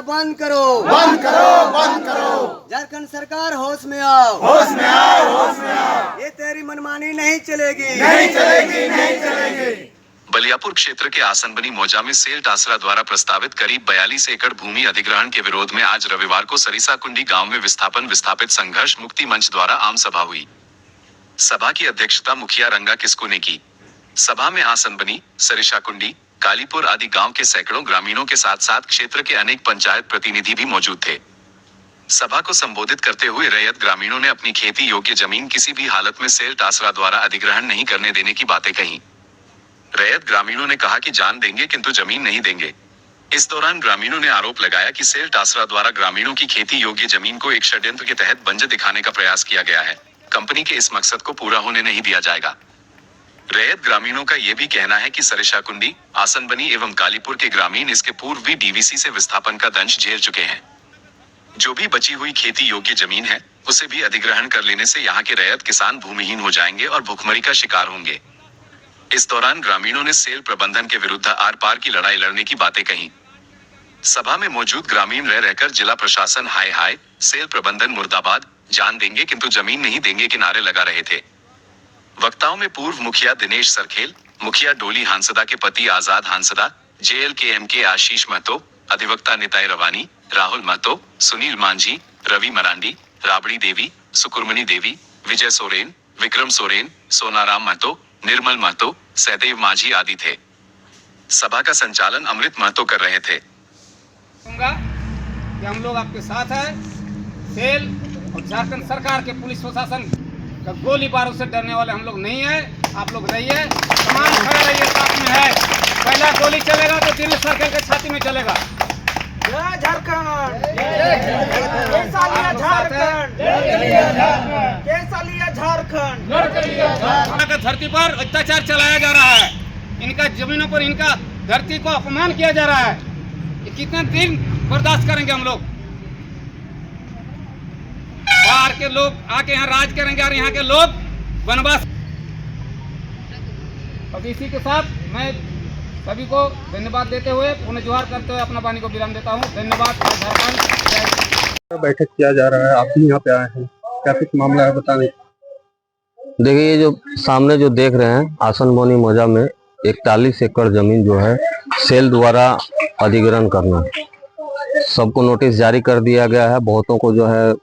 बंद करो, बंद करो, बंद करो। झारखंड सरकार होश में आओ, होश में आओ, होश में आओ। ये तेरी मनमानी नहीं चलेगी, नहीं चलेगी, नहीं चलेगी। बलियापुर क्षेत्र के आसनबनी मौजा में सेल टासरा द्वारा प्रस्तावित करीब 42 एकड़ भूमि अधिग्रहण के विरोध में आज रविवार को सरिसाकुंडी गांव में विस्थापित संघर्ष मुक्ति मंच द्वारा आम सभा हुई। सभा की अध्यक्षता मुखिया रंगा किस्कू ने की। सभा में आसनबनी, सरिसाकुंडी, कालीपुर आदि गांव के सैकड़ों ग्रामीणों के साथ साथ क्षेत्र के अनेक पंचायत प्रतिनिधि भी मौजूद थे। सभा को संबोधित करते हुए रैयत ग्रामीणों ने अपनी खेती योग्य जमीन किसी भी हालत में सेल टासरा द्वारा अधिग्रहण नहीं करने देने की बातें कही। रैयत ग्रामीणों ने कहा कि जान देंगे किंतु जमीन नहीं देंगे। इस दौरान ग्रामीणों ने आरोप लगाया कि सेल टासरा द्वारा ग्रामीणों की खेती योग्य जमीन को एक षड्यंत्र के तहत बंजर दिखाने का प्रयास किया गया है। कंपनी के इस मकसद को पूरा होने नहीं दिया जाएगा। रैयत ग्रामीणों का यह भी कहना है कि सरिसाकुंडी, आसनबनी एवं कालीपुर के ग्रामीण इसके पूर्व भी डीवीसी से विस्थापन का दंश झेल चुके हैं। जो भी बची हुई खेती योग्य जमीन है उसे भी अधिग्रहण कर लेने से यहाँ के रैयत किसान भूमिहीन हो जाएंगे और भूखमरी का शिकार होंगे। इस दौरान ग्रामीणों ने सेल प्रबंधन के विरुद्ध आर पार की लड़ाई लड़ने की बातें कही। सभा में मौजूद ग्रामीण रह रहकर जिला प्रशासन हाय हाय, सेल प्रबंधन मुर्दाबाद, जान देंगे किंतु जमीन नहीं देंगे के नारे लगा रहे थे। वक्ताओं में पूर्व मुखिया दिनेश सरखेल, मुखिया डोली हांसदा के पति आजाद हांसदा, JLKM के आशीष महतो, अधिवक्ता निताई रवानी, राहुल महतो, सुनील मांझी, रवि मरांडी, राबड़ी देवी, सुकुरमणि देवी, विजय सोरेन, विक्रम सोरेन, सोनाराम महतो, निर्मल महतो, सहदेव माझी आदि थे। सभा का संचालन अमृत महतो कर रहे थे। कि हम लोग आपके साथ हैं। सेल और झारखंड सरकार के पुलिस प्रशासन का गोली बारूद से डरने वाले हम लोग नहीं है। आप लोग रहिए, तमाम खड़े रहिए, साथ में है। पहला गोली चलेगा तो दिल्ली सरकार के छाती में चलेगा। जय झारखंड, कैसा लिया झारखंड, कैसा लिया झारखंड। का धरती पर अत्याचार चलाया जा रहा है। इनका जमीनों पर, इनका धरती को अपमान किया जा रहा है। ये कितने दिन बर्दाश्त करेंगे हम लोग? बाहर के लोग आके यहाँ राज करेंगे और यहाँ के लोग वनवास। अब इसी के साथ मैं सभी को धन्यवाद देते हुए, पुनः जोहार करते हुए अपना वाणी को विराम देता हूँ। धन्यवाद। झारखंड बैठक किया जा रहा है, आप भी यहाँ पे आए हैं, क्या कुछ मामला है बताने? देखिए, ये जो सामने जो देख रहे हैं आसनबनी मौजा में 41 एकड़ जमीन जो है सेल द्वारा अधिग्रहण करना, सबको नोटिस जारी कर दिया गया है। बहुतों को जो है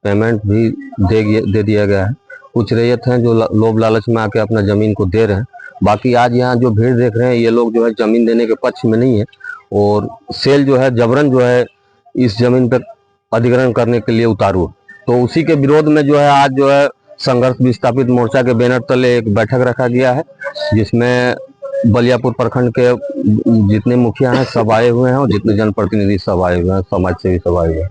पेमेंट भी दे दिया गया है। कुछ रैयत हैं जो लोभ लालच में आके अपना जमीन को दे रहे हैं। बाकी आज यहाँ जो भीड़ देख रहे हैं ये लोग जो है जमीन देने के पक्ष में नहीं है और सेल जो है जबरन जो है इस जमीन पर अधिग्रहण करने के लिए उतारू। तो उसी के विरोध में जो है आज जो है संघर्ष विस्थापित मोर्चा के बैनर तले एक बैठक रखा गया है, जिसमें बलियापुर प्रखंड के जितने मुखिया हैं सब आए हुए हैं और जितने जनप्रतिनिधि सब आए हुए हैं, समाज सेवी सब आए हुए हैं।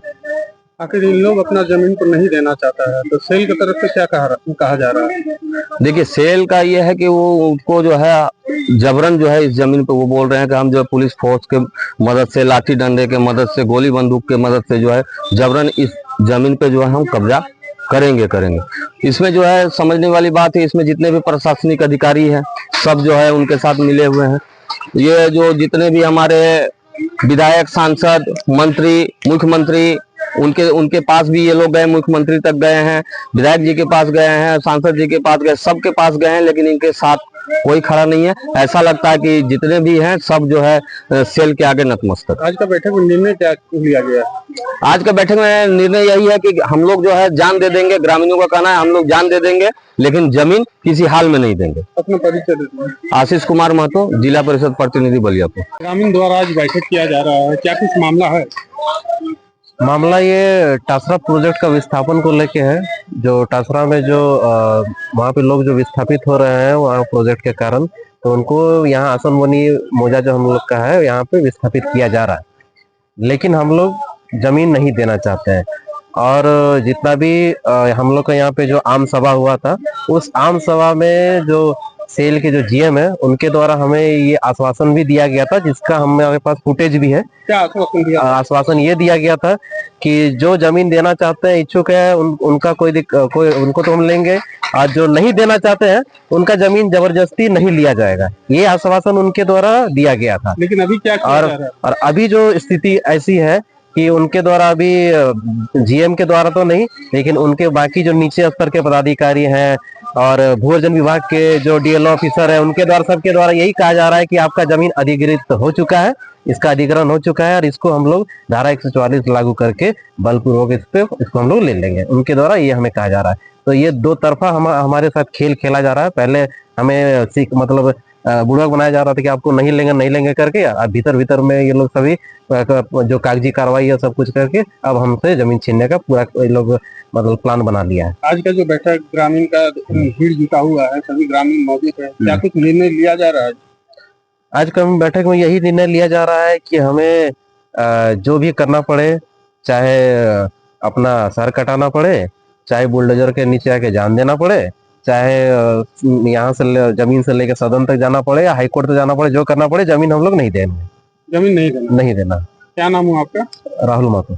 आखिर इन लोग अपना जमीन को नहीं देना चाहता है तो सेल की तरफ से क्या कहा जा रहा है? देखिए, सेल का ये है कि वो उनको जो है जबरन जो है इस जमीन पे वो बोल रहे हैं कि हम जो पुलिस फोर्स के मदद से, लाठी डंडे के मदद से, गोली बंदूक के मदद से जो है जबरन इस जमीन पे जो है हम कब्जा करेंगे। इसमें जो है समझने वाली बात है, इसमें जितने भी प्रशासनिक अधिकारी हैं सब जो है उनके साथ मिले हुए हैं। ये जो जितने भी हमारे विधायक, सांसद, मंत्री, मुख्यमंत्री, उनके पास भी ये लोग गए, मुख्यमंत्री तक गए हैं, विधायक जी के पास गए हैं, सांसद जी के पास गए, सबके पास गए हैं, लेकिन इनके साथ कोई खड़ा नहीं है। ऐसा लगता है कि जितने भी हैं सब जो है सेल के आगे नतमस्तक। आज का बैठक में निर्णय क्या लिया गया? आज का बैठक में निर्णय यही है कि हम लोग जो है जान दे देंगे। ग्रामीणों का कहना है हम लोग जान दे देंगे लेकिन जमीन किसी हाल में नहीं देंगे। अपना परिचय देते हैं। आशीष कुमार महतो, जिला परिषद प्रतिनिधि बलियापुर। ग्रामीण द्वारा आज बैठक किया जा रहा है, क्या कुछ मामला है? मामला ये टासरा प्रोजेक्ट का विस्थापन को लेके है। जो टासरा में जो वहाँ पे लोग जो विस्थापित हो रहे हैं वहाँ प्रोजेक्ट के कारण, तो उनको यहाँ आसनबनी मौजा जो हम लोग का है यहाँ पे विस्थापित किया जा रहा है। लेकिन हम लोग जमीन नहीं देना चाहते हैं। और जितना भी हम लोग का यहाँ पे जो आम सभा हुआ था, उस आम सभा में जो सेल के जो GM है उनके द्वारा हमें ये आश्वासन भी दिया गया था, जिसका हमारे पास फुटेज भी है। क्या आश्वासन दिया? आश्वासन ये दिया गया था कि जो जमीन देना चाहते हैं, इच्छुक है, उनका कोई उनको तो हम लेंगे, और जो नहीं देना चाहते हैं उनका जमीन जबरदस्ती नहीं लिया जाएगा। ये आश्वासन उनके द्वारा दिया गया था। लेकिन अभी क्या किया जा रहा है? और अभी जो स्थिति ऐसी है कि उनके द्वारा अभी जीएम के द्वारा तो नहीं, लेकिन उनके बाकी जो नीचे स्तर के पदाधिकारी हैं और भूअर्जन विभाग के जो डीएलओ ऑफिसर है, उनके द्वारा सबके द्वारा यही कहा जा रहा है कि आपका जमीन अधिग्रहित हो चुका है, इसका अधिग्रहण हो चुका है और इसको हम लोग धारा 144 लागू करके बलपूर्वक इसको हम लोग ले लेंगे। उनके द्वारा ये हमें कहा जा रहा है। तो ये दो तरफा हमारे साथ खेल खेला जा रहा है। पहले हमें मतलब बुड़बक बनाया जा रहा था कि आपको नहीं लेंगे करके, अब भीतर भीतर में ये लोग सभी जो कागजी कार्रवाई है सब कुछ करके अब हमसे जमीन छीनने का पूरा ये लोग मतलब प्लान बना लिया है। आज का जो बैठक ग्रामीण का भीड़ जुटा हुआ है, सभी ग्रामीण मौजूद है, क्या कुछ निर्णय लिया जा रहा है? आज का बैठक में यही निर्णय लिया जा रहा है कि हमें जो भी करना पड़े, चाहे अपना सर कटाना पड़े, चाहे बुलडोजर के नीचे आके जान देना पड़े, चाहे यहाँ से जमीन से लेकर सदन तक जाना पड़े या हाईकोर्ट तक जाना पड़े, जो करना पड़े, जमीन हम लोग नहीं देंगे। जमीन नहीं देना। क्या नाम हुआ आपका? राहुल मातो।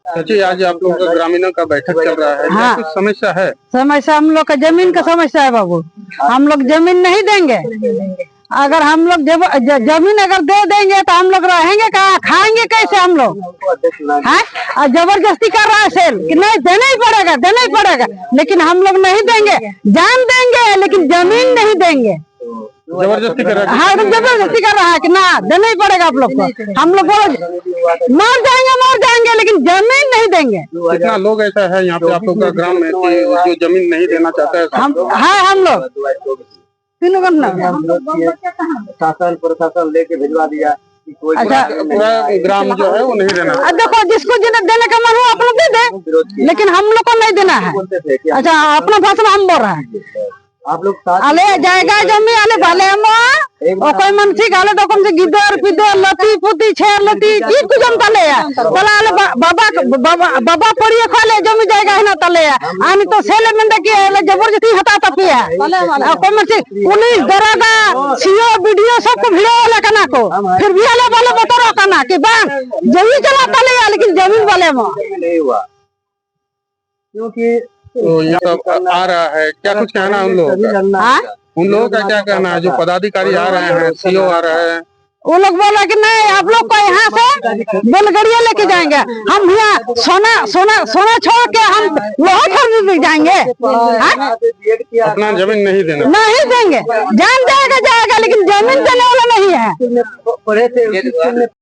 सची, आज आप लोगों का ग्रामीणों का बैठक चल रहा है, क्या कुछ समस्या है? समस्या हम लोग का जमीन का समस्या है बाबू। हम लोग जमीन नहीं देंगे। अगर हम लोग जमीन अगर दे देंगे तो हम लोग रहेंगे कहाँ, खाएंगे कैसे हम लोग? हैं? जबरदस्ती कर रहा है सेल कि नहीं देना ही पड़ेगा, लेकिन हम लोग नहीं देंगे। जान देंगे लेकिन जमीन नहीं देंगे। जबरदस्ती कर रहा है। हाँ, जबरदस्ती कर रहा है कि ना देना ही पड़ेगा आप लोग को। हम लोग मर जाएंगे लेकिन जमीन नहीं देंगे। कितना लोग ऐसा है यहाँ पे आप लोग का ग्राम में जो जमीन नहीं देना चाहता है? हम लोग तीनों शासन प्रशासन लेके भिजवा दिया। अच्छा, पूरा ग्राम जो है वो नहीं देना। देखो जिसको जिन्हें देने का मन हो आप लोग दे दे, लेकिन हम लोग को नहीं देना है। अच्छा, अपना भाषण हम बोल रहे हैं। आप लोग आले जाएगा जमी आले भाले हम कोई मनसी गाले तो कम से गिद्दर पिद्दर लती पुती छेर लती ई कुछ हम तले तला आले बाबा पड़िए खाले जमी जाएगा है ना तले आनी तो सेले मंडा की जबरदस्ती हटा तपी है। कोई मनसी पुलिस दरोगा सीओ वीडियो सबको भिड़ो वाला कना को फिर भी आले वाले बता कना कि बांग जमी चला तले लेकिन जमीन वाले में नहीं हुआ, क्योंकि तो यहाँ तो आ रहा है, क्या कुछ कहना है उन लोगों का? उन लोगों का क्या कहना है जो पदाधिकारी आ रहे हैं, सीओ आ रहे हैं? वो लोग बोला कि नहीं आप लोग को यहाँ से बैलगाड़ियाँ लेके जाएंगे, हम यहाँ सोना छोड़ के हम लोहा खरीद जाएंगे। अपना जमीन नहीं देना, नहीं देंगे। जान जाएगा लेकिन जमीन देने वाला नहीं है।